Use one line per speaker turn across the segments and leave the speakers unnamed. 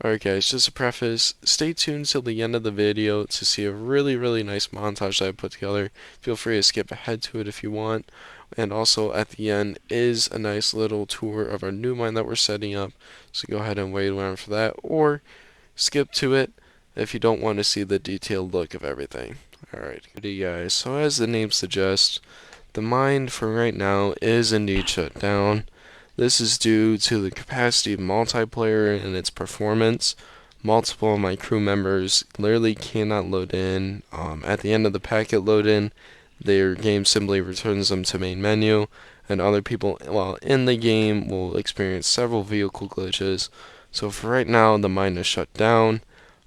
Alright guys, just a preface, stay tuned till the end of the video to see a really nice montage that I put together. Feel free to skip ahead to it if you want. And also at the end is a nice little tour of our new mine that we're setting up. So go ahead and wait around for that, or skip to it if you don't want to see the detailed look of everything. Alright, good guys, so as the name suggests, the mine for right now is indeed shut down. This is due to the capacity of multiplayer and its performance. Multiple of my crew members literally cannot load in. At the end of the packet load in, their game simply returns them to main menu, and other people while in the game will experience several vehicle glitches. So for right now, the mine is shut down.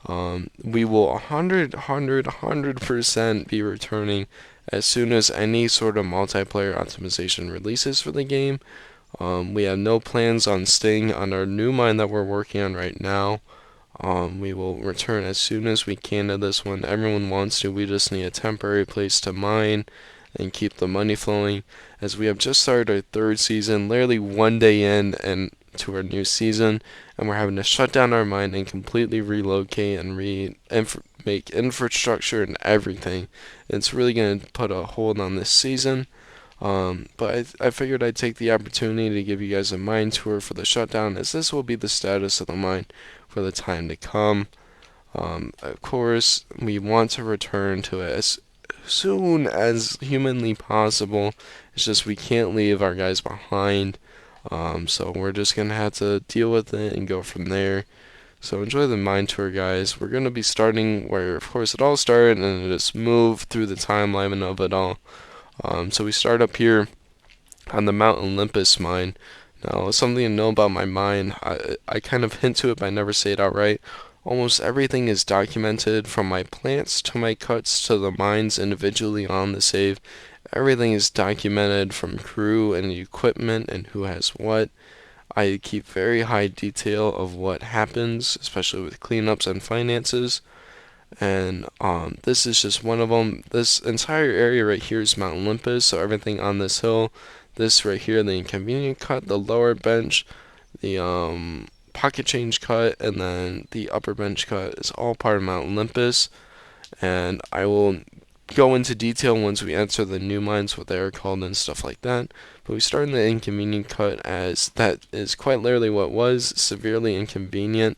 We will 100% be returning as soon as any sort of multiplayer optimization releases for the game. We have no plans on staying on our new mine that we're working on right now. We will return as soon as we can to this one. Everyone wants to. We just need a temporary place to mine and keep the money flowing, as we have just started our third season, literally one day in and to our new season, and we're having to shut down our mine and completely relocate and make infrastructure and everything. It's really going to put a hold on this season. But I figured I'd take the opportunity to give you guys a mine tour for the shutdown, as this will be the status of the mine for the time to come. Of course, we want to return to it as soon as humanly possible. It's just we can't leave our guys behind. So we're just gonna have to deal with it and go from there. So enjoy the mine tour, guys. We're gonna be starting where, of course, it all started, and just move through the timeline of it all. So we start up here on the Mount Olympus mine. Now, something to know about my mine, I kind of hint to it, but I never say it outright. Almost everything is documented, from my plants to my cuts to the mines individually on the save. Everything is documented, from crew and equipment and who has what. I keep very high detail of what happens, especially with cleanups and finances. And this is just one of them. This entire area right here is Mount Olympus, so everything on this hill, this right here, the inconvenient cut, the lower bench, the pocket change cut, and then the upper bench cut is all part of Mount Olympus. And I will go into detail once we enter the new mines, what they are called and stuff like that. But we start in the inconvenient cut, as that is quite literally what was severely inconvenient.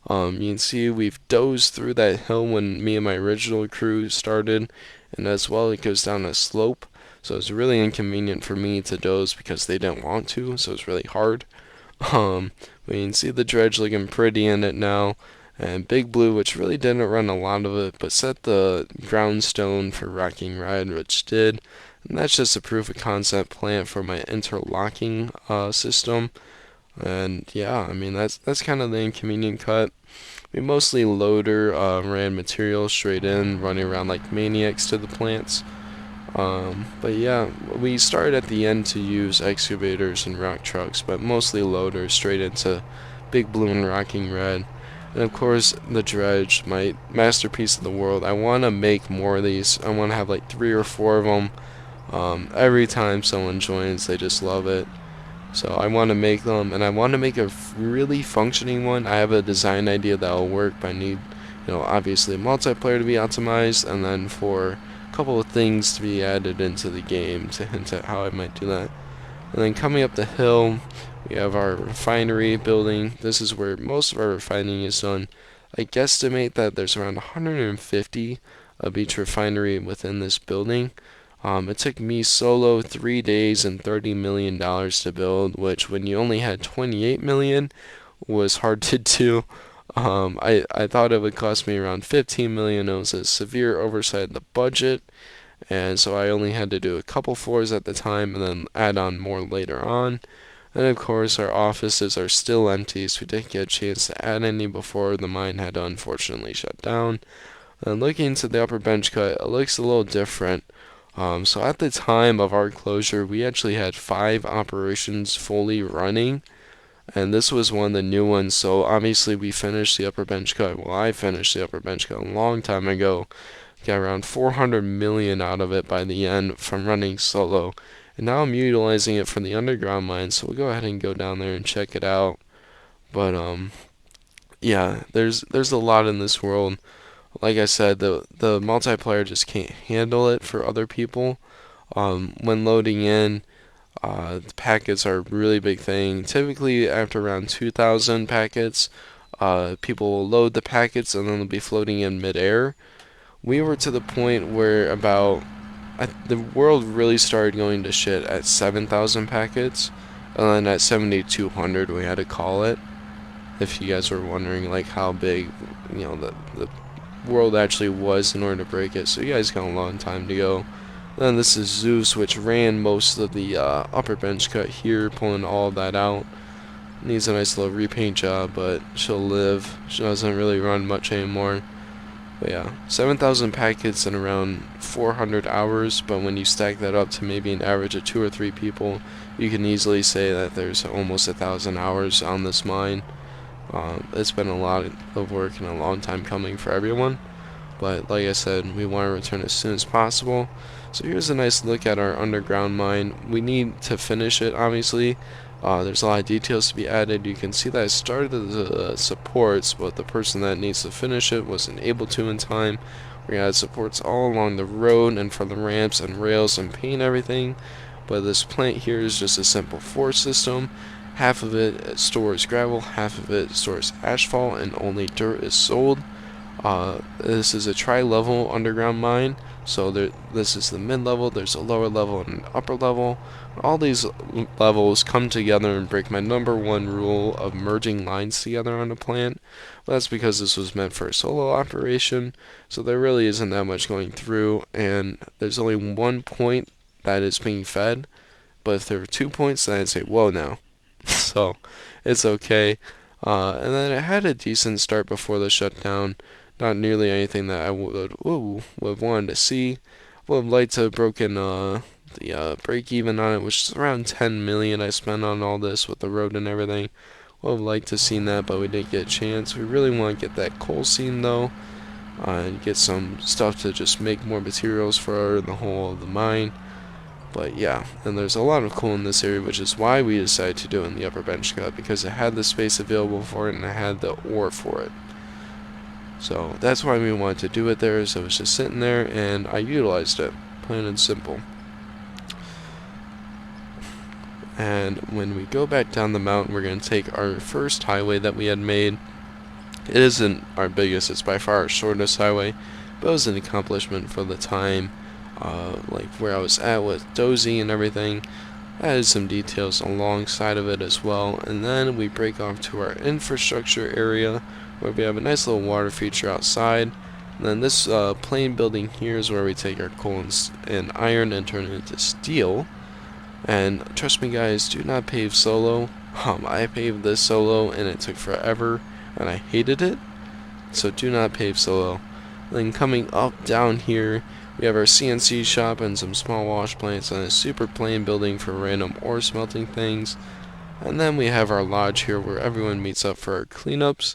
You can see we've dozed through that hill when me and my original crew started, and as well it goes down a slope, so it's really inconvenient for me to doze because they didn't want to, so it's really hard. We can see the dredge looking pretty in it now, and Big Blue, which really didn't run a lot of it, but set the ground stone for Rocking Ride, which did, and that's just a proof of concept plant for my interlocking system. And yeah, I mean that's kind of the inconvenient cut. We mostly loader ran material straight in, running around like maniacs to the plants. But yeah, we started at the end to use excavators and rock trucks, but mostly loaders straight into Big Blue and Rocking Red. And of course, the dredge, my masterpiece of the world. I want to make more of these. I want to have like 3 or 4 of them. Every time someone joins, they just love it. So I want to make them, and I want to make a really functioning one. I have a design idea that will work, but I need, obviously multiplayer to be optimized, and then for a couple of things to be added into the game to hint at how I might do that. And then coming up the hill, we have our refinery building. This is where most of our refining is done. I guesstimate that there's around 150 of each refinery within this building. It took me solo 3 days and $30 million to build, which when you only had 28 million was hard to do. I thought it would cost me around 15 million. It was a severe oversight of the budget, and so I only had to do a couple floors at the time and then add on more later on. And of course, our offices are still empty, so we didn't get a chance to add any before the mine had to unfortunately shut down. And looking into the upper bench cut, it looks a little different. So at the time of our closure, we actually had 5 operations fully running, and this was one of the new ones. So obviously we finished the upper bench cut. Well, I finished the upper bench cut a long time ago. Got around 400 million out of it by the end from running solo. And now I'm utilizing it for the underground mine, so we'll go ahead and go down there and check it out. But yeah, there's a lot in this world. Like I said, the multiplayer just can't handle it for other people. When loading in, the packets are a really big thing. Typically, after around 2,000 packets, people will load the packets and then they'll be floating in midair. We were to the point where the world really started going to shit at 7,000 packets, and then at 7,200 we had to call it. If you guys were wondering, like how big, the world actually was in order to break it. So you guys got a long time to go. Then this is Zeus, which ran most of the upper bench cut here, pulling all of that out. Needs a nice little repaint job, but she'll live. She doesn't really run much anymore. But yeah, 7,000 packets in around 400 hours, but when you stack that up to maybe an average of 2 or 3 people, you can easily say that there's almost 1,000 hours on this mine. It's been a lot of work and a long time coming for everyone, but like I said, we want to return as soon as possible. So here's a nice look at our underground mine. We need to finish it, obviously. There's a lot of details to be added. You can see that I started the supports, but the person that needs to finish it wasn't able to in time. We had supports all along the road and for the ramps and rails and paint everything. But this plant here is just a simple force system. Half of it stores gravel, half of it stores asphalt, and only dirt is sold. This is a tri-level underground mine, so this is the mid-level, there's a lower level and an upper level. All these levels come together and break my #1 rule of merging lines together on a plant. Well, that's because this was meant for a solo operation, so there really isn't that much going through, and there's only one point that is being fed. But if there were 2 points, then I'd say, whoa now. So, it's okay. And then it had a decent start before the shutdown. Not nearly anything that I would have wanted to see. Would have liked to have broken the break even on it, which is around 10 million I spent on all this with the road and everything. Would have liked to have seen that, but we didn't get a chance. We really want to get that coal scene though, and get some stuff to just make more materials for the whole of the mine. But yeah, and there's a lot of coal in this area, which is why we decided to do it in the upper bench cut, because it had the space available for it and it had the ore for it. So that's why we wanted to do it there, so it was just sitting there and I utilized it, plain and simple. And when we go back down the mountain, we're going to take our first highway that we had made. It isn't our biggest, it's by far our shortest highway, but it was an accomplishment for the time. Like where I was at with Dozy and everything. I added some details alongside of it as well, and then we break off to our infrastructure area where we have a nice little water feature outside. And then this plain building here is where we take our coal and iron and turn it into steel. And trust me guys, do not pave solo. I paved this solo and it took forever and I hated it, so do not pave solo. Then coming up down here, we have our CNC shop and some small wash plants and a super plain building for random ore smelting things. And then we have our lodge here where everyone meets up for our cleanups.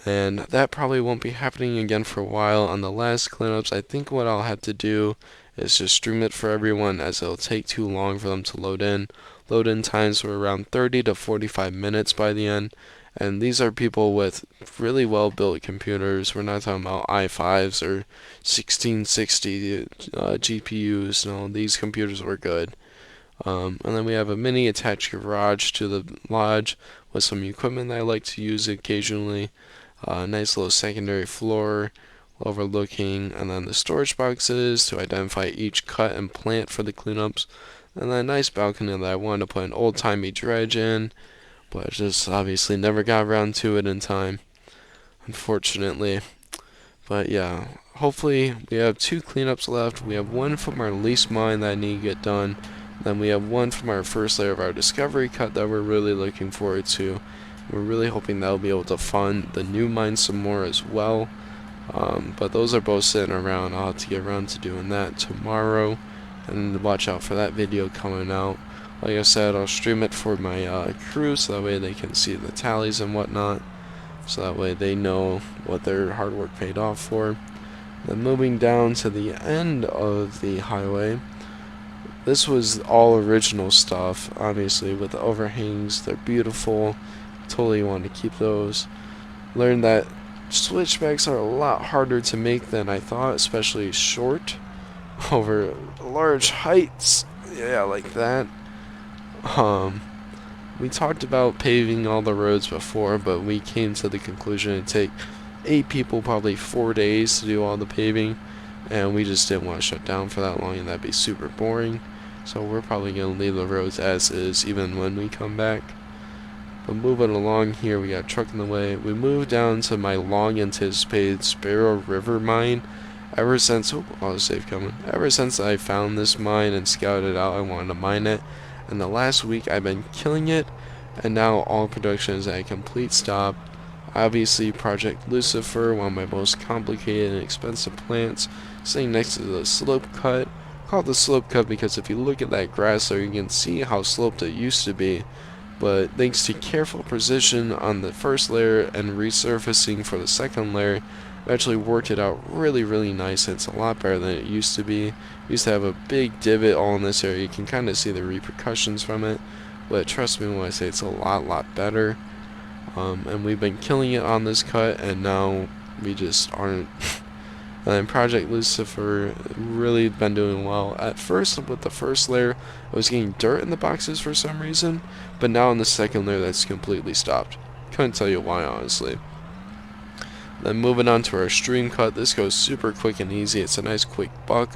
And that probably won't be happening again for a while. On the last cleanups, I think what I'll have to do is just stream it for everyone, as it'll take too long for them to load in. Load in times were around 30 to 45 minutes by the end. And these are people with really well built computers. We're not talking about i5s or 1660 GPUs. No, these computers were good. And then we have a mini attached garage to the lodge with some equipment that I like to use occasionally. Nice little secondary floor overlooking, and then the storage boxes to identify each cut and plant for the cleanups. And then a nice balcony that I wanted to put an old-timey dredge in, but just obviously never got around to it in time, unfortunately. But yeah, hopefully we have 2 cleanups left. We have one from our lease mine that I need to get done. Then we have one from our first layer of our discovery cut that we're really looking forward to. We're really hoping that we'll be able to fund the new mine some more as well. But those are both sitting around. I'll have to get around to doing that tomorrow, and watch out for that video coming out. Like I said, I'll stream it for my crew so that way they can see the tallies and whatnot, so that way they know what their hard work paid off for. Then moving down to the end of the highway, this was all original stuff, obviously with the overhangs. They're beautiful, totally want to keep those. Learned that switchbacks are a lot harder to make than I thought, especially short over large heights. Yeah, like that. Um, we talked about paving all the roads before, but we came to the conclusion it'd take 8 people probably 4 days to do all the paving, and we just didn't want to shut down for that long, and that'd be super boring. So we're probably gonna leave the roads as is, even when we come back. But moving along here, we got a truck in the way. We moved down to my long anticipated Sparrow River mine. Ever since, autosave coming. Ever since I found this mine and scouted it out, I wanted to mine it. And the last week I've been killing it, and now all production is at a complete stop. Obviously, Project Lucifer, one of my most complicated and expensive plants, sitting next to the slope cut. Called the slope cut because if you look at that grass there, you can see how sloped it used to be. But thanks to careful precision on the first layer and resurfacing for the second layer, actually worked it out really nice. It's a lot better than it used to be. We used to have a big divot all in this area. You can kind of see the repercussions from it, but trust me when I say it's a lot better. And we've been killing it on this cut, and now we just aren't. And Project Lucifer really been doing well. At first, with the first layer, I was getting dirt in the boxes for some reason, but now in the second layer, that's completely stopped. Couldn't tell you why, honestly. Then moving on to our stream cut, this goes super quick and easy. It's a nice quick buck.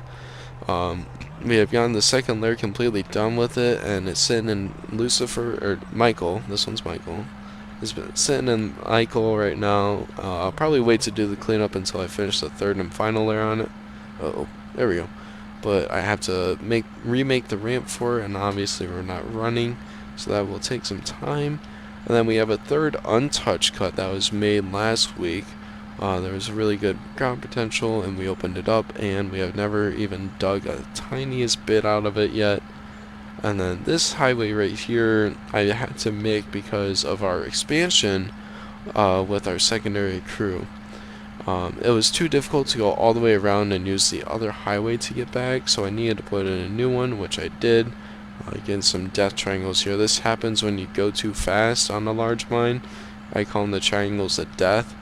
We have gotten the second layer completely done with it, and it's sitting in Lucifer, or Michael. This one's Michael. It's been sitting in Michael right now. I'll probably wait to do the cleanup until I finish the third and final layer on it. Oh, there we go. But I have to remake the ramp for it, and obviously we're not running, so that will take some time. And then we have a third untouched cut that was made last week. There was really good ground potential, and we opened it up, and we have never even dug a tiniest bit out of it yet. And then this highway right here, I had to make because of our expansion with our secondary crew. It was too difficult to go all the way around and use the other highway to get back, so I needed to put in a new one, which I did. Again, some death triangles here. This happens when you go too fast on a large mine. I call them the triangles of death.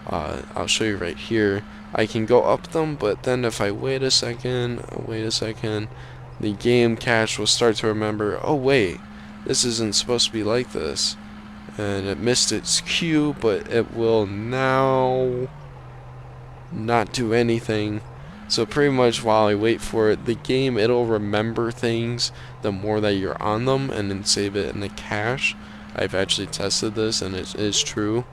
I'll show you right here. I can go up them, but then if I wait a second, the game cache will start to remember, oh wait, this isn't supposed to be like this. And it missed its cue, but it will now not do anything. So pretty much while I wait for it, the game, it'll remember things the more that you're on them and then save it in the cache. I've actually tested this and it is true.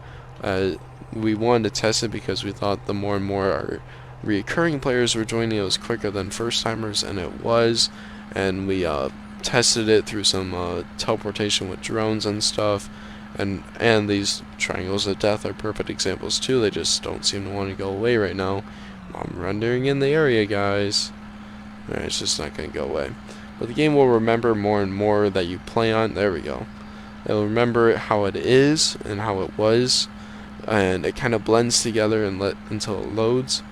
We wanted to test it because we thought the more and more our recurring players were joining, it was quicker than first timers, and it was. And we tested it through some teleportation with drones and stuff. And these triangles of death are perfect examples too. They just don't seem to want to go away right now. I'm rendering in the area, guys. Alright, it's just not going to go away. But the game will remember more and more that you play on. There we go. It'll remember how it is and how it was. And it kind of blends together until it loads.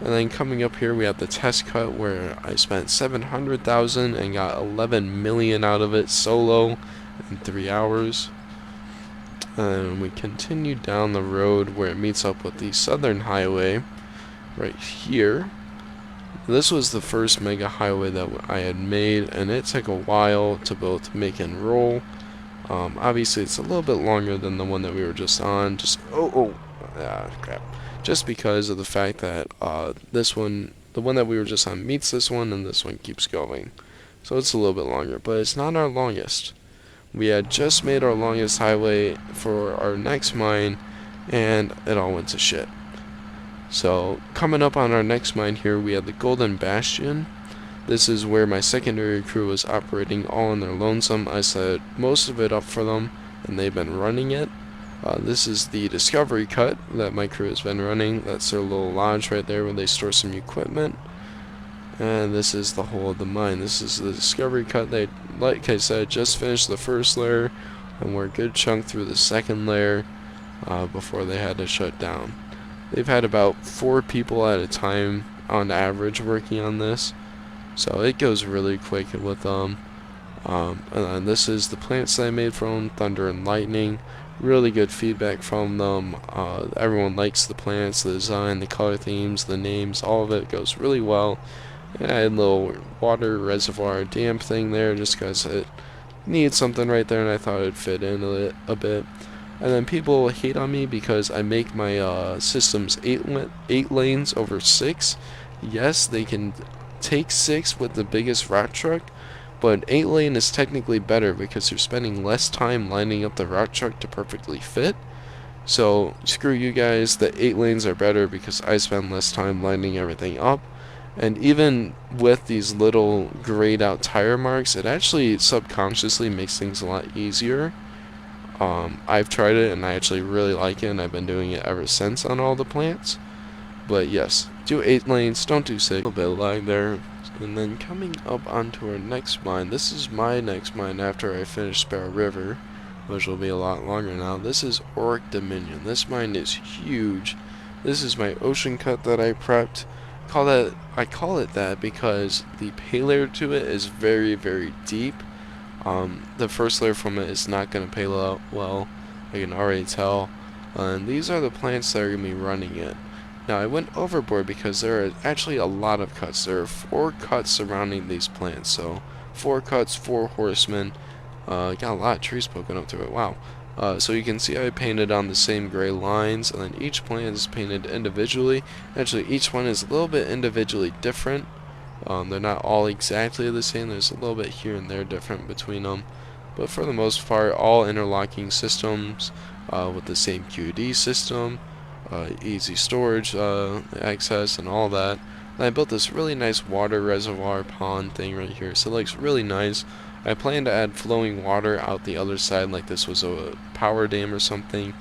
And then coming up here, we have the test cut where I spent 700,000 and got 11 million out of it solo in 3 hours. And we continue down the road where it meets up with the Southern Highway right here. This was the first mega highway that I had made, and it took a while to both make and roll. Obviously, it's a little bit longer than the one that we were just on. Crap. Just because of the fact that this one, the one that we were just on, meets this one, and this one keeps going. So it's a little bit longer, but it's not our longest. We had just made our longest highway for our next mine, and it all went to shit. So, coming up on our next mine here, we have the Golden Bastion. This is where my secondary crew was operating all on their lonesome. I set most of it up for them, and they've been running it. This is the Discovery Cut that my crew has been running. That's their little lodge right there where they store some equipment. And this is the whole of the mine. This is the Discovery Cut. They, like I said, just finished the first layer, and we're a good chunk through the second layer before they had to shut down. They've had about 4 people at a time on average working on this, so it goes really quick with them. And this is the plants that I made from Thunder and Lightning. really good feedback from them. Everyone likes the plants, the design, the color themes, the names, all of it goes really well. And I had a little water reservoir dam thing there just because it needed something right there and I thought it'd fit in a bit. And then people hate on me because I make my systems eight lanes over 6. Yes, they can take 6 with the biggest rock truck, but 8 lane is technically better because you're spending less time lining up the rock truck to perfectly fit. So screw you guys, the 8 lanes are better because I spend less time lining everything up. And even with these little grayed out tire marks, it actually subconsciously makes things a lot easier. I've tried it and I actually really like it, and I've been doing it ever since on all the plants. But yes, do 8 lanes, don't do 6. A little bit of lag there. And then coming up onto our next mine, this is my next mine after I finish Sparrow River, which will be a lot longer now. This is Auric Dominion. This mine is huge. This is my ocean cut that I prepped. I call it that because the pay layer to it is very, very deep. The first layer from it is not going to pay well, I can already tell. And these are the plants that are going to be running it. Now I went overboard because there are actually a lot of cuts. There are 4 cuts surrounding these plants. So 4 cuts, 4 horsemen. Got a lot of trees poking up through it. Wow. So you can see I painted on the same gray lines, and then each plant is painted individually. Actually, each one is a little bit individually different. They're not all exactly the same. There's a little bit here and there different between them. But for the most part, all interlocking systems with the same QD system, easy storage access, and all that. And I built this really nice water reservoir pond thing right here, so it looks really nice. I plan to add flowing water out the other side like this was a power dam or something,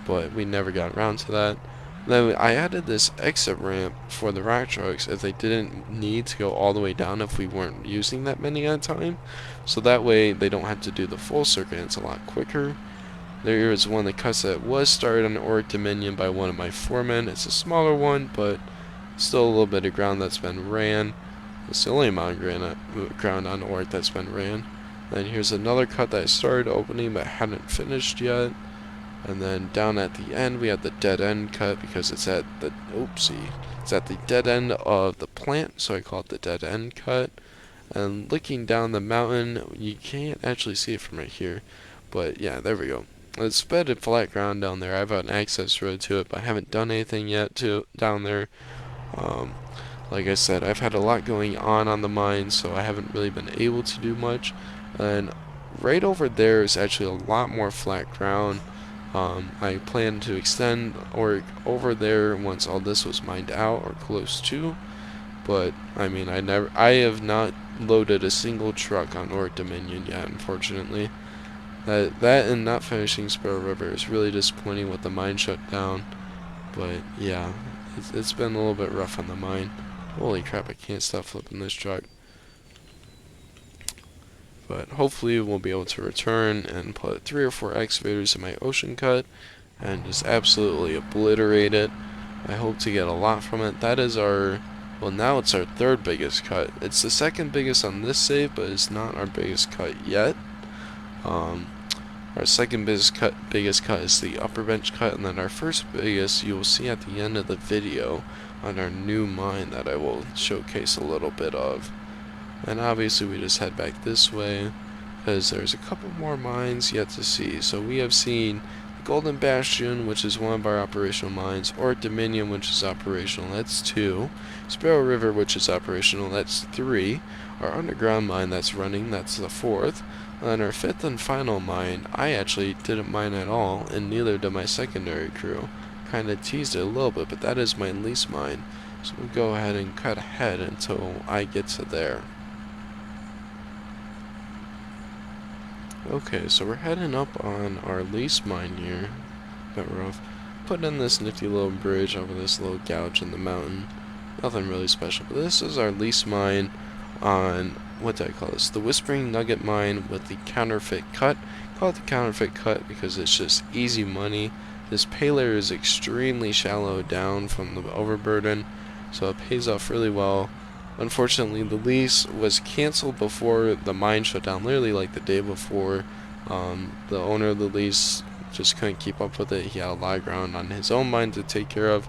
but we never got around to that. Then I added this exit ramp for the rock trucks if they didn't need to go all the way down if we weren't using that many at a time. So that way they don't have to do the full circuit, it's a lot quicker. There is one of the cuts that was started on Auric Dominion by one of my foremen. It's a smaller one, but still a little bit of ground that's been ran. It's the only amount of ground on Auric that's been ran. Then here's another cut that I started opening but hadn't finished yet. And then down at the end we have the dead end cut because it's at the it's at the dead end of the plant, so I call it the dead end cut. And looking down the mountain, you can't actually see it from right here, but yeah, there we go. It's bedded flat ground down there. I have an access road to it, but I haven't done anything yet down there. Like I said, I've had a lot going on the mine, so I haven't really been able to do much. And right over there is actually a lot more flat ground. I plan to extend Auric over there once all this was mined out or close to. But I mean, I have not loaded a single truck on Auric Dominion yet, unfortunately. That and not finishing Sparrow River is really disappointing with the mine shut down. But yeah, it's been a little bit rough on the mine. Holy crap, I can't stop flipping this truck. But hopefully we'll be able to return and put 3 or 4 excavators in my ocean cut and just absolutely obliterate it. I hope to get a lot from it. That is our, well, now it's our 3rd biggest cut. It's the 2nd biggest on this save, but it's not our biggest cut yet. Our 2nd biggest cut is the upper bench cut, and then our 1st biggest you will see at the end of the video on our new mine that I will showcase a little bit of. And obviously we just head back this way because there's a couple more mines yet to see. So we have seen Golden Bastion, which is one of our operational mines, Auric Dominion, which is operational, that's 2. Sparrow River, which is operational, that's 3. Our underground mine that's running, that's the 4th. And our 5th and final mine, I actually didn't mine at all, and neither did my secondary crew. Kinda teased it a little bit, but that is my lease mine. So we'll go ahead and cut ahead until I get to there. Okay, so we're heading up on our lease mine here. Bit rough. Put in this nifty little bridge over this little gouge in the mountain. Nothing really special, but this is our lease mine on, what do I call this? The Whispering Nugget mine with the counterfeit cut. Call it the counterfeit cut because it's just easy money. This pay layer is extremely shallow down from the overburden, so it pays off really well. Unfortunately, the lease was canceled before the mine shut down, literally like the day before. The owner of the lease just couldn't keep up with it. He had a lot of ground on his own mine to take care of,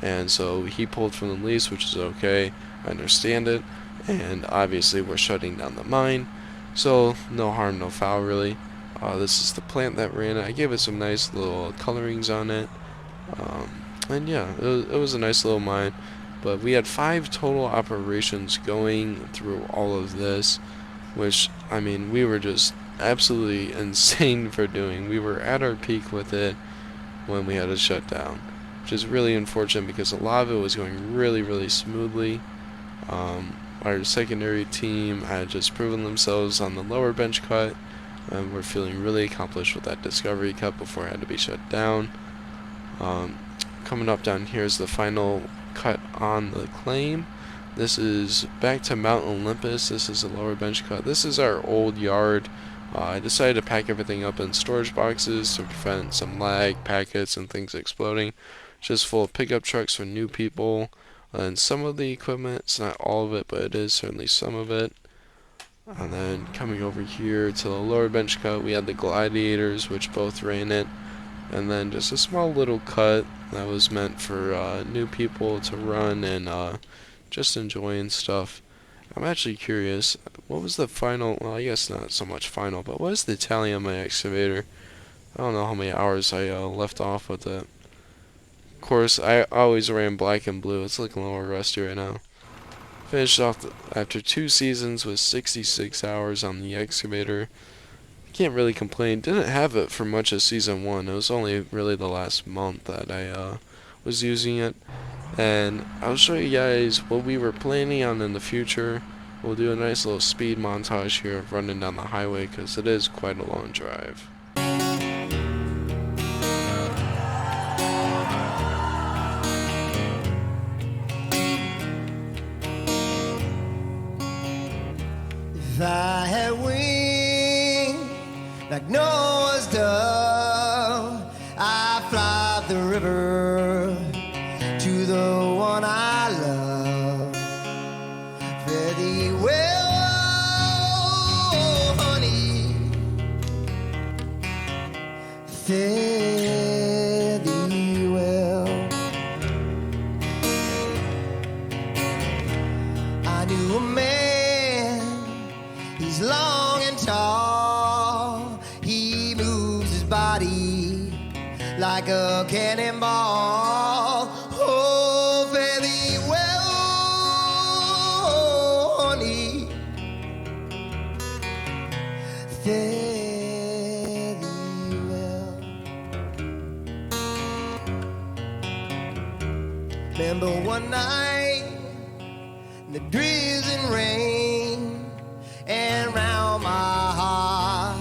and so he pulled from the lease, which is okay. I understand it, and obviously we're shutting down the mine, so no harm, no foul really. This is the plant that ran it. I gave it some nice little colorings on it, and yeah, it was a nice little mine. But we had 5 total operations going through all of this, which, I mean, we were just absolutely insane for doing. We were at our peak with it when we had to shut down, which is really unfortunate because a lot of it was going really, really smoothly. Our secondary team had just proven themselves on the lower bench cut, and we're feeling really accomplished with that discovery cut before it had to be shut down. Coming up down here is the final cut on the claim. This is back to Mount Olympus. This is a lower bench cut. This is our old yard. I decided to pack everything up in storage boxes to prevent some lag, packets, and things exploding. Just full of pickup trucks for new people. And some of the equipment, it's not all of it, but it is certainly some of it. And then coming over here to the lower bench cut, we had the gladiators, which both ran it. And then just a small little cut that was meant for new people to run and just enjoying stuff. I'm actually curious, what was the final, well, I guess not so much final, but what is the tally on my excavator? I don't know how many hours I left off with it. Of course, I always ran black and blue. It's looking a little rusty right now. Finished off after 2 seasons with 66 hours on the excavator. Can't really complain. Didn't have it for much of season 1. It was only really the last month that I was using it. And I'll show you guys what we were planning on in the future. We'll do a nice little speed montage here of running down the highway because it is quite a long drive.
If I had wings like Noah's dove, I fly up the river to the one I love. Fare thee well, honey. Fare thee well. I knew a man, he's long and tall. He moves his body like a cannonball. Oh, fare thee well, honey. Fare thee well. Remember one night, the drizzling rain, and round my heart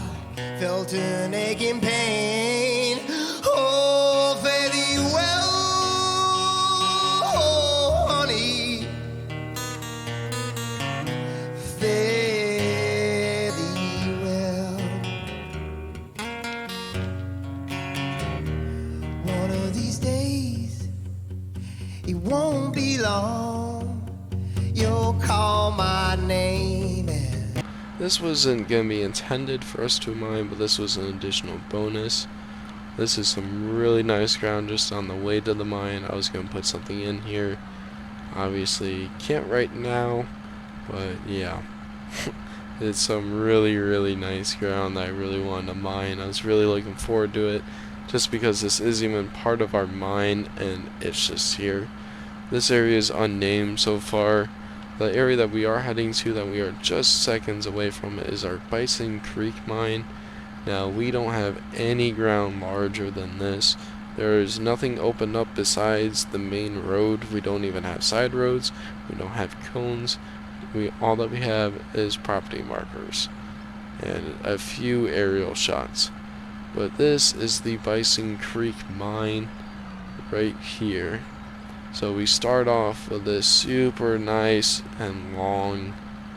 felt an aching pain. Oh, fare thee well, honey. Fare thee well. One of these days, it won't be long, you'll call my name and
This wasn't going to be intended for us to mine, but this was an additional bonus. This is some really nice ground just on the way to the mine. I was going to put something in here. Obviously, can't right now, but yeah. It's some really, really nice ground that I really wanted to mine. I was really looking forward to it, just because this isn't even part of our mine, and it's just here. This area is unnamed so far. The area that we are heading to, that we are just seconds away from, is our Bison Creek mine. Now, we don't have any ground larger than this. There is nothing open up besides the main road. We don't even have side roads. We don't have cones. All that we have is property markers and a few aerial shots. But this is the Bison Creek mine right here. So we start off with this super nice and long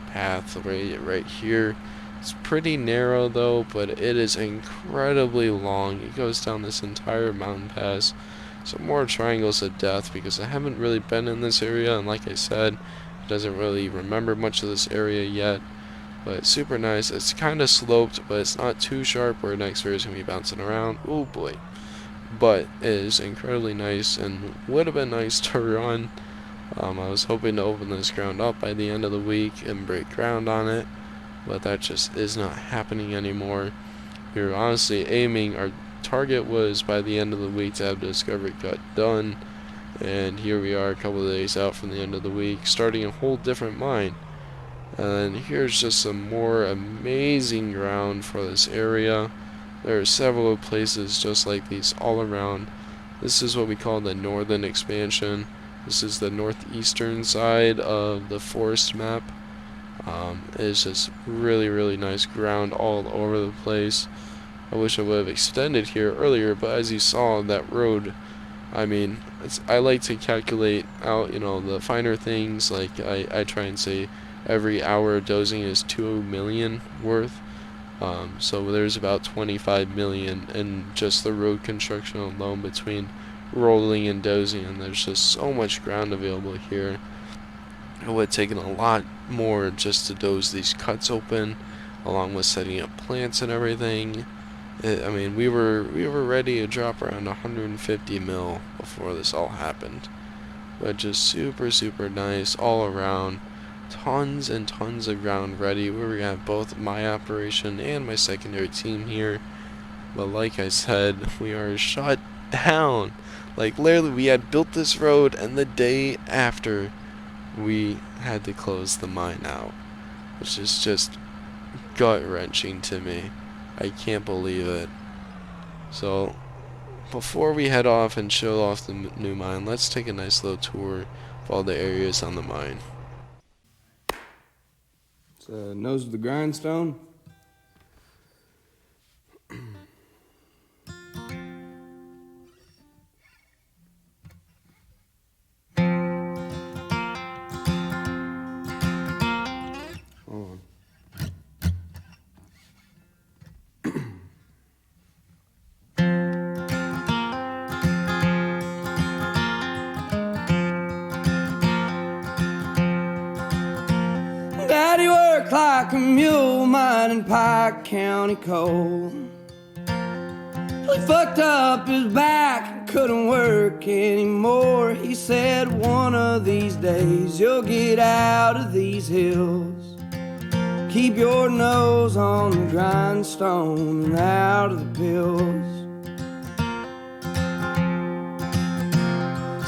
path right here. It's pretty narrow though, but it is incredibly long. It goes down this entire mountain pass. Some more triangles of death because I haven't really been in this area, and like I said, it doesn't really remember much of this area yet. but super nice. It's kind of sloped, but it's not too sharp where next year is going to be bouncing around. Oh boy. But it is incredibly nice and would have been nice to run. I was hoping to open this ground up by the end of the week and break ground on it, but that just is not happening anymore. We were honestly aiming, our target was by the end of the week to have the discovery cut done, and here we are a couple of days out from the end of the week, starting a whole different mine. And here's just some more amazing ground for this area. There are several places just like these all around. This is what we call the northern expansion. This is the northeastern side of the forest map. It's just really, really nice ground all over the place. I wish I would have extended here earlier, but as you saw, that road, I mean, I like to calculate out, the finer things. Like I try and say every hour dozing is 2 million worth. So there's about 25 million in just the road construction alone between rolling and dozing, and there's just so much ground available here. It would have taken a lot more just to doze these cuts open, along with setting up plants and everything. I mean, we were ready to drop around 150 mil before this all happened. But just super, super nice all around. Tons and tons of ground ready. We were gonna have both my operation and my secondary team here. But like I said, we are shut down. Like literally, we had built this road, and the day after, we had to close the mine out, which is just gut-wrenching to me. I can't believe it. So, before we head off and show off the new mine, let's take a nice little tour of all the areas on the mine.
It's nose of the grindstone. Daddy worked like a mule mining Pike County coal. He fucked up his back and couldn't work anymore. He said, one of these days you'll get out of these hills. Keep your nose on the grindstone and out of the pills.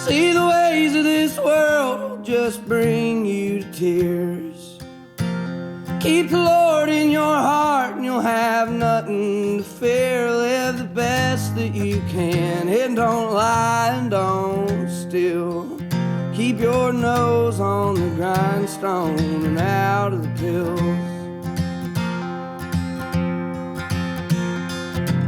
See, the ways of this world will just bring you to tears. Keep the Lord in your heart and you'll have nothing to fear. Live the best that you can and don't lie and don't steal. Keep your nose on the grindstone and out of the pills.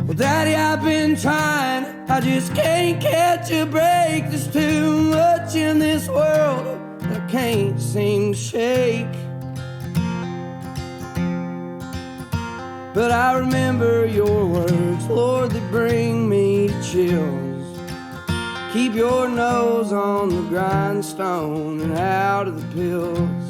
Well, Daddy, I've been trying, I just can't catch a break. There's too much in this world that I can't seem to shake. But I remember your words, Lord, that bring me to chills. Keep your nose on the grindstone and out of the pills.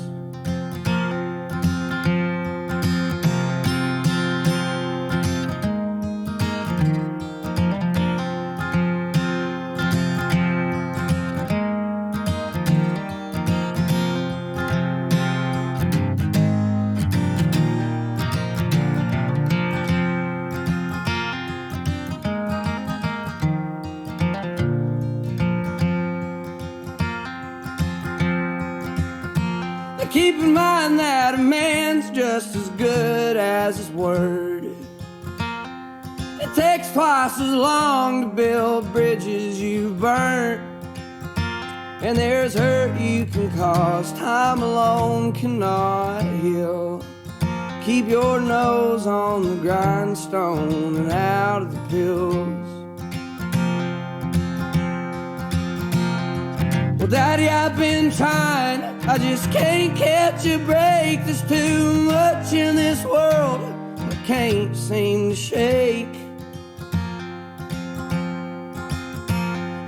Keep in mind that a man's just as good as his word. It takes twice as long to build bridges you've burnt. And there's hurt you can cause, time alone cannot heal. Keep your nose on the grindstone and out of the pills. Well, Daddy, I've been trying, I just can't catch a break. There's too much in this world I can't seem to shake.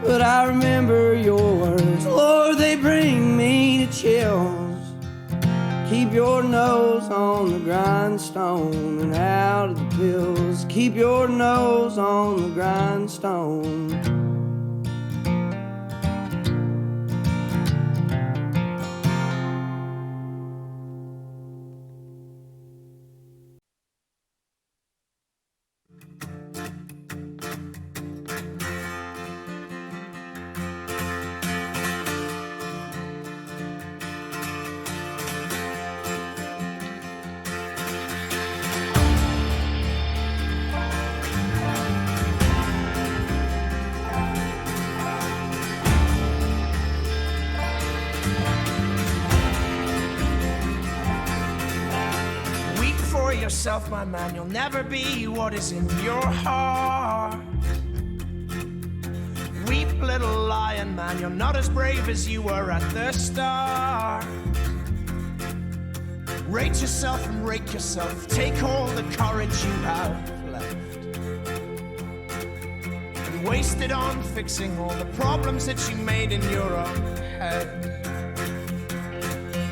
But I remember your words, Lord, they bring me to chills. Keep your nose on the grindstone and out of the pills. Keep your nose on the grindstone.
Yourself, my man, you'll never be what is in your heart. Weep, little lion man, you're not as brave as you were at the start. Rate yourself and rake yourself, take all the courage you have left and waste it on fixing all the problems that you made in your own head.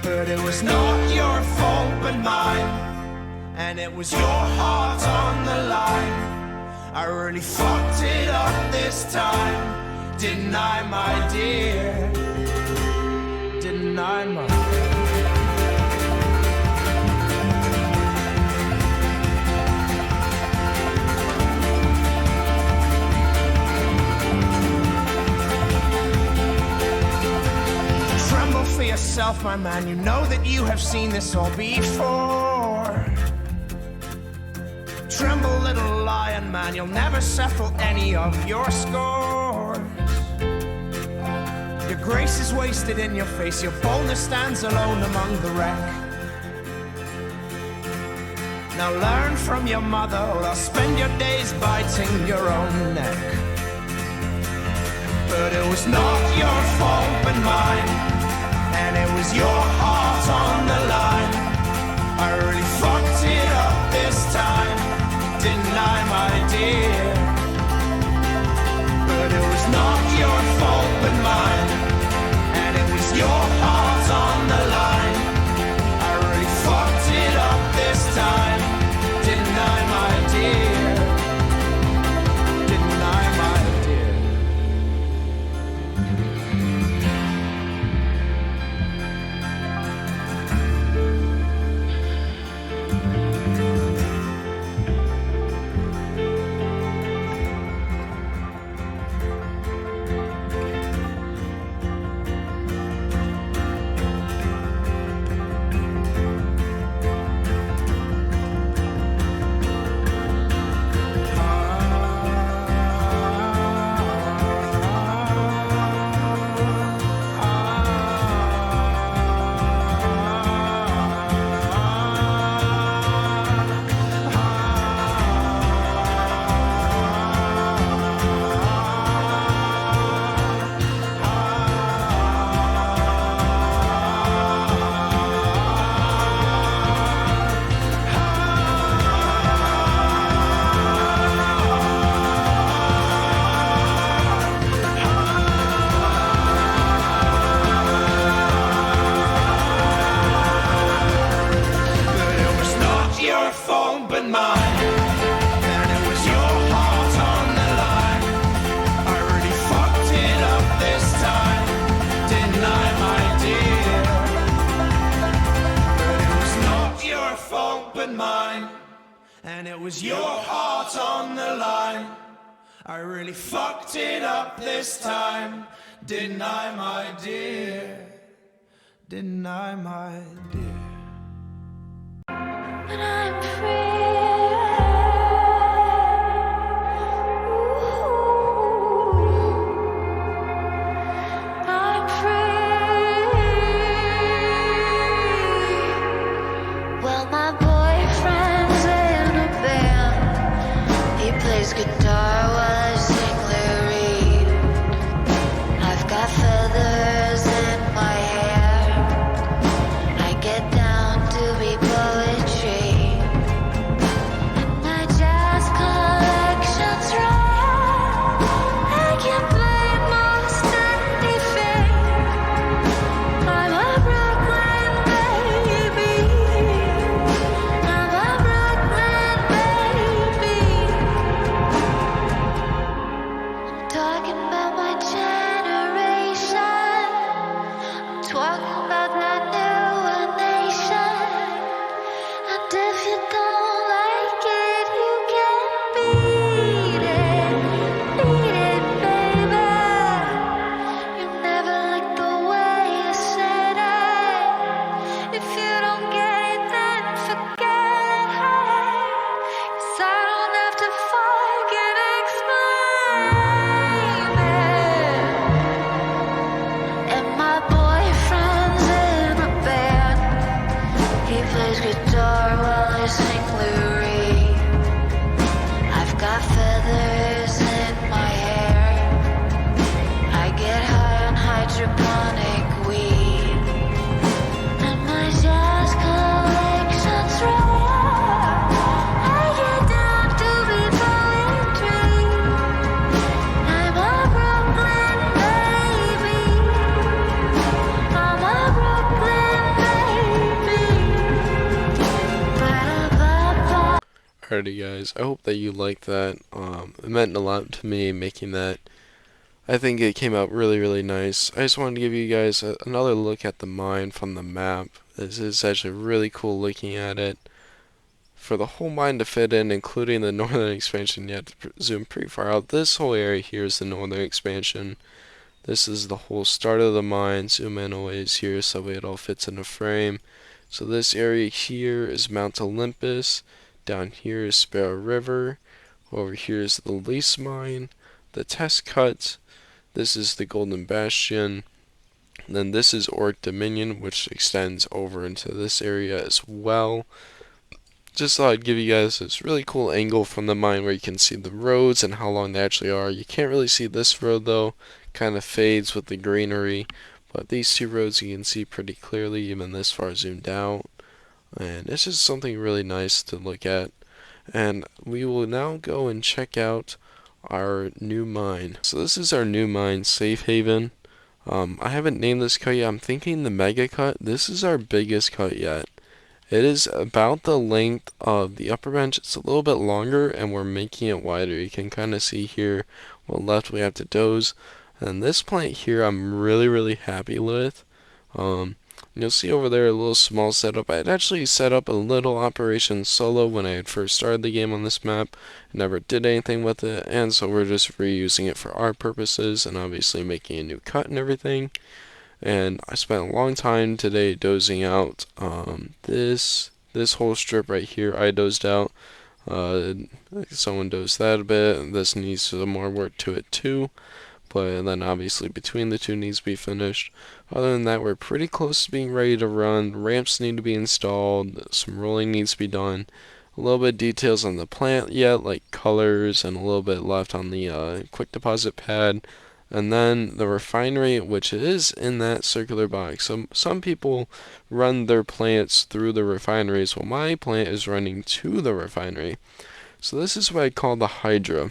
But it was not your fault but mine, and it was your heart on the line. I really fucked it up this time, didn't I, my dear? Didn't I, my dear? Tremble for yourself, my man, you know that you have seen this all before. Tremble, little lion man, you'll never settle any of your scores. Your grace is wasted in your face, your boldness stands alone among the wreck. Now learn from your mother, or I'll spend your days biting your own neck. But it was not your fault but mine, and it was your heart on the line. I really fucked it up this time, didn't I, my dear? But it was not your fault but mine, and it was your heart on the line. I really fucked it up this time, didn't I, my dear? Didn't I, my dear? And it was your heart on the line. I really fucked it up this time, didn't I, my dear? Didn't I, my dear?
When I'm free, I'm free. Well, my boyfriend's in a band. He plays guitar while I sing lyrics. I've got feathers in my hair. I get down to be poetry. hydroponic weed. And my jazz collection's rare. I get down to be poetry. I'm a Brooklyn baby. I'm a Brooklyn baby. Ba-da-ba-ba.
Alrighty guys, I hope that you liked that. It meant a lot to me making that. I think it came out really, really nice. I just wanted to give you guys another look at the mine from the map. This is actually really cool looking at it. For the whole mine to fit in, including the northern expansion, you have to zoom pretty far out. This whole area here is the northern expansion. This is the whole start of the mine. Zoom in always here so it all fits in a frame. So this area here is Mount Olympus. Down here is Sparrow River. Over here is the lease mine, the test cut. This is the Golden Bastion. And then this is Orc Dominion, which extends over into this area as well. Just thought I'd give you guys this really cool angle from the mine where you can see the roads and how long they actually are. You can't really see this road though, kind of fades with the greenery. But these two roads you can see pretty clearly, even this far zoomed out. And it's just something really nice to look at. And we will now go and check out our new mine. So this is our new mine, Safe Haven. I haven't named this cut yet. I'm thinking the Mega Cut. This is our biggest cut yet. It is about the length of the upper bench. It's a little bit longer and we're making it wider. You can kind of see here on the left we have to doze. And this plant here I'm really, really happy with. You'll see over there a little small setup. I had actually set up a little operation solo when I had first started the game on this map. Never did anything with it, and so we're just reusing it for our purposes and obviously making a new cut and everything. And I spent a long time today dozing out this whole strip right here. I dozed out. Someone dozed that a bit. This needs some more work to it too. But then obviously between the two needs to be finished. Other than that, we're pretty close to being ready to run. Ramps need to be installed. Some rolling needs to be done. A little bit of details on the plant yet, like colors, and a little bit left on the quick deposit pad. And then the refinery, which is in that circular box. So some people run their plants through the refineries. Well, my plant is running to the refinery. So this is what I call the Hydra.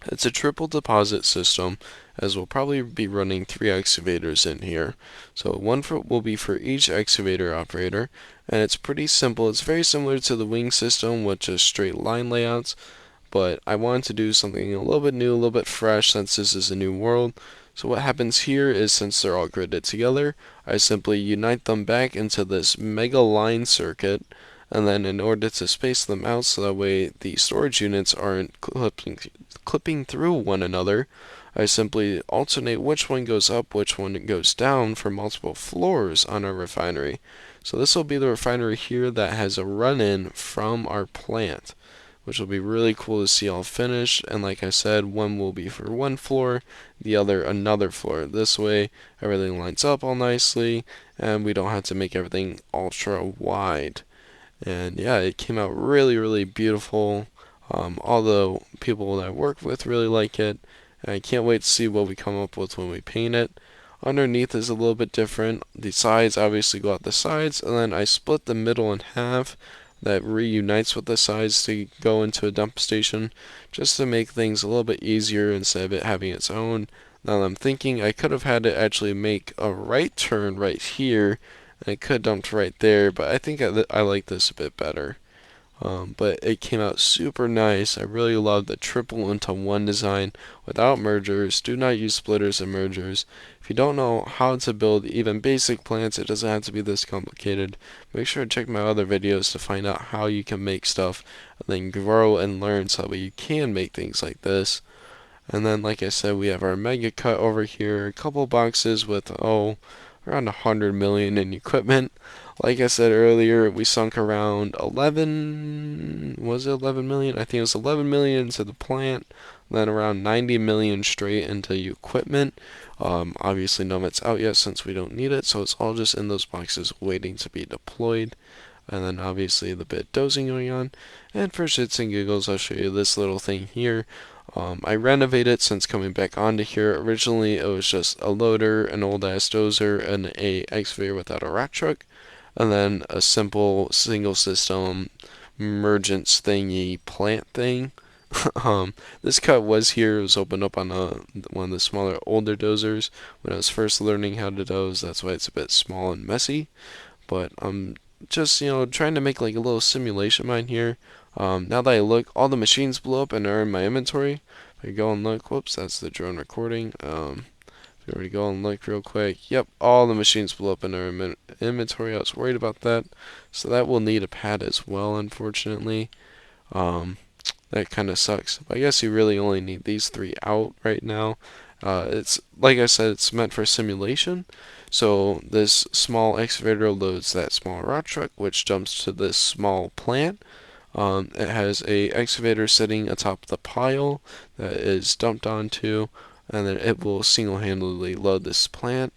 It's a triple deposit system, as we'll probably be running 3 excavators in here. So one will be for each excavator operator, and it's pretty simple. It's very similar to the wing system with just straight line layouts, but I wanted to do something a little bit new, a little bit fresh since this is a new world. So what happens here is, since they're all gridded together, I simply unite them back into this mega line circuit. And then in order to space them out so that way the storage units aren't clipping through one another, I simply alternate which one goes up, which one goes down for multiple floors on our refinery. So this will be the refinery here that has a run-in from our plant, which will be really cool to see all finished. And like I said, one will be for one floor, the other another floor. This way everything lines up all nicely and we don't have to make everything ultra wide. And yeah, it came out really, really beautiful. All the people that I work with really like it. And I can't wait to see what we come up with when we paint it. Underneath is a little bit different. The sides obviously go out the sides, and then I split the middle in half. That reunites with the sides to go into a dump station, just to make things a little bit easier instead of it having its own. Now that I'm thinking, I could have had it actually make a right turn right here, and it could have dumped right there, but I think I like this a bit better. But it came out super nice. I really love the triple into one design without mergers. Do not use splitters and mergers. If you don't know how to build even basic plants, it doesn't have to be this complicated. Make sure to check my other videos to find out how you can make stuff and then grow and learn so that you can make things like this. And then, like I said, we have our mega cut over here. A couple boxes with around 100 million in equipment. Like I said earlier, we sunk around 11 million? I think it was 11 million into the plant, then around 90 million straight into equipment. Obviously none of it's out yet since we don't need it, so it's all just in those boxes waiting to be deployed. and then obviously the bit dozing going on. And for shits and giggles, I'll show you this little thing here. I renovated it since coming back onto here. Originally, it was just a loader, an old ass dozer, and a excavator without a rat truck, and then a simple single system emergence thingy plant thing. This cut was here. It was opened up on one of the smaller older dozers when I was first learning how to doze. That's why it's a bit small and messy. But I'm just trying to make like a little simulation mine here. Now that I look, all the machines blew up and are in my inventory. If I go and look, whoops, that's the drone recording. If we were to go and look real quick, yep, all the machines blew up in our inventory. I was worried about that, so that will need a pad as well, unfortunately. That kind of sucks. But I guess you really only need these three out right now. It's like I said, it's meant for simulation. So this small excavator loads that small rock truck, which jumps to this small plant. It has a excavator sitting atop the pile that is dumped onto, and then it will single-handedly load this plant.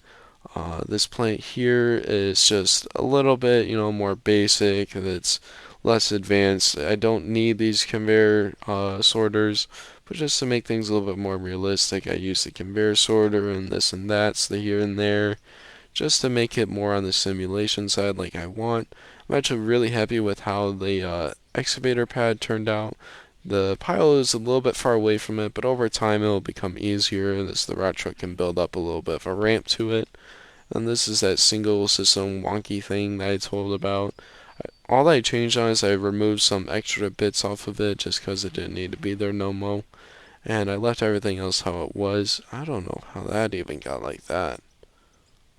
This plant here is just a little bit, more basic. It's less advanced. I don't need these conveyor sorters, but just to make things a little bit more realistic, I use the conveyor sorter and this and that's the here and there, just to make it more on the simulation side like I want. I'm actually really happy with how the excavator pad turned out. The pile is a little bit far away from it, but over time it will become easier as the rat truck can build up a little bit of a ramp to it. And this is that single system wonky thing that I told about. All that I changed on is I removed some extra bits off of it just because it didn't need to be there no more. And I left everything else how it was. I don't know how that even got like that.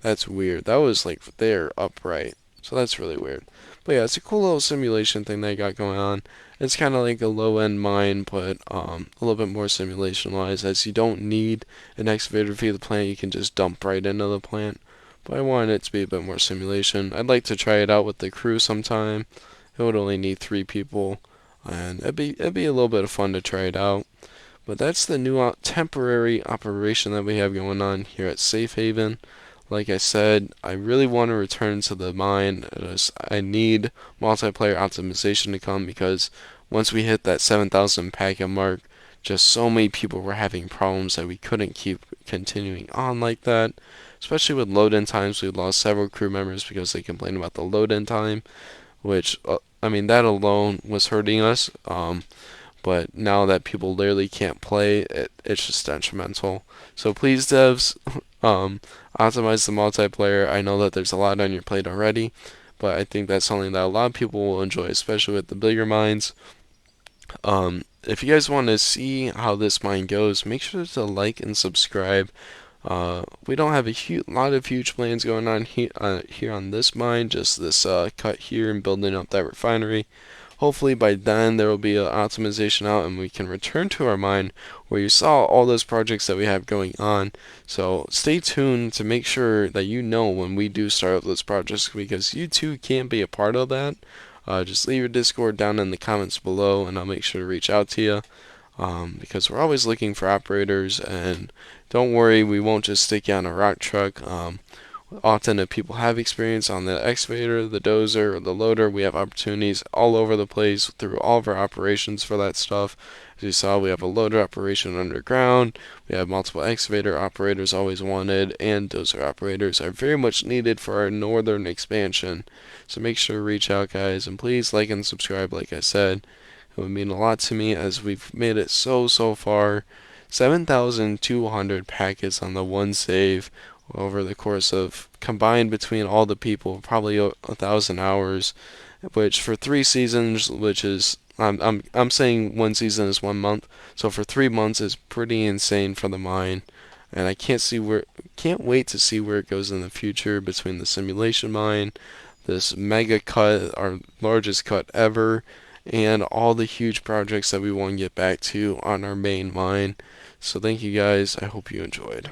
That's weird. That was like there upright. So that's really weird. But yeah, it's a cool little simulation thing that I got going on. It's kind of like a low-end mine, but a little bit more simulation-wise, as you don't need an excavator to feed the plant. You can just dump right into the plant. But I wanted it to be a bit more simulation. I'd like to try it out with the crew sometime. It would only need 3 people, and it'd be a little bit of fun to try it out. But that's the new temporary operation that we have going on here at Safe Haven. Like I said, I really want to return to the mine. I need multiplayer optimization to come, because once we hit that 7,000 packet mark, just so many people were having problems that we couldn't keep continuing on like that. Especially with load-in times, we lost several crew members because they complained about the load-in time, which, that alone was hurting us. But now that people literally can't play, it's just detrimental. So please, devs, optimize the multiplayer. I know that there's a lot on your plate already, but I think that's something that a lot of people will enjoy, especially with the bigger mines. If you guys want to see how this mine goes, make sure to like and subscribe. We don't have a lot of huge plans going on here on this mine, just this cut here and building up that refinery. Hopefully by then there will be an optimization out and we can return to our mine where you saw all those projects that we have going on. So stay tuned to make sure that you know when we do start up those projects, because you too can be a part of that. Just leave your Discord down in the comments below and I'll make sure to reach out to you. Because we're always looking for operators, and don't worry, we won't just stick you on a rock truck. Often if people have experience on the excavator, the dozer, or the loader, we have opportunities all over the place through all of our operations for that stuff. As you saw, we have a loader operation underground, we have multiple excavator operators always wanted, and dozer operators are very much needed for our northern expansion. So make sure to reach out, guys, and please like and subscribe like I said. It would mean a lot to me, as we've made it so far. 7,200 packets on the one save over the course of, combined between all the people, probably 1,000 hours, which for 3 seasons, which is, I'm saying 1 season is 1 month, so for 3 months is pretty insane for the mine. And I can't wait to see where it goes in the future between the simulation mine, this mega cut, our largest cut ever, and all the huge projects that we want to get back to on our main mine. So thank you guys. I hope you enjoyed.